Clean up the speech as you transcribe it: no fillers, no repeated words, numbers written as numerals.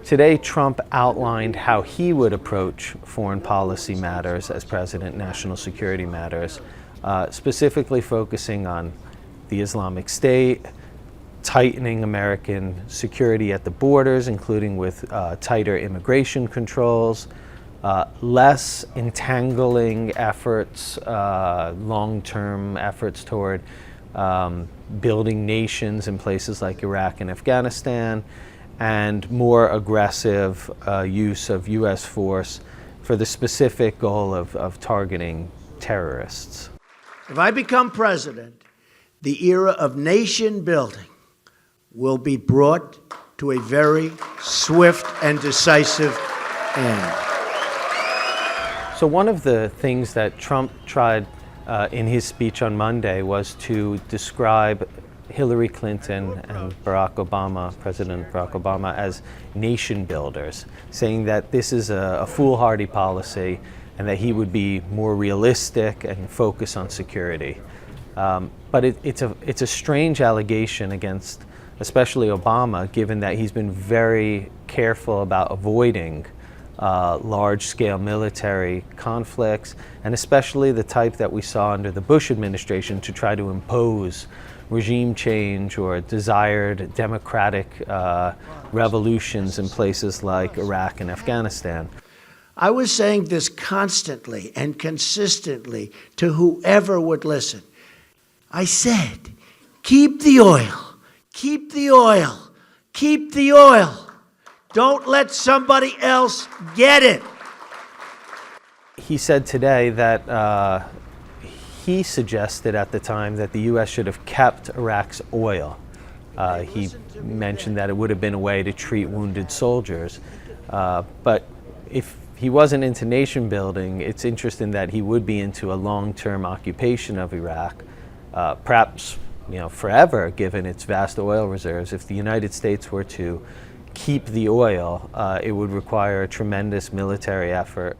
Today, Trump outlined how he would approach foreign policy matters as president, national security matters, specifically focusing on the Islamic State, tightening American security at the borders, including with tighter immigration controls, less entangling efforts, long-term efforts toward building nations in places like Iraq and Afghanistan, and more aggressive use of U.S. force for the specific goal of targeting terrorists. If I become president, the era of nation building will be brought to a very swift and decisive end. So one of the things that Trump tried in his speech on Monday was to describe Hillary Clinton and President Barack Obama, as nation builders, saying that this is a foolhardy policy and that he would be more realistic and focus on security. But it's a strange allegation against especially Obama, given that he's been very careful about avoiding large-scale military conflicts, and especially the type that we saw under the Bush administration to try to impose regime change or desired democratic revolutions in places like Iraq and Afghanistan. I was saying this constantly and consistently to whoever would listen. I said, keep the oil. Keep the oil. Keep the oil. Don't let somebody else get it. He said today that he suggested at the time that the U.S. should have kept Iraq's oil. He mentioned that it would have been a way to treat wounded soldiers. But if he wasn't into nation building, it's interesting that he would be into a long-term occupation of Iraq, perhaps forever, given its vast oil reserves. If the United States were to keep the oil, it would require a tremendous military effort.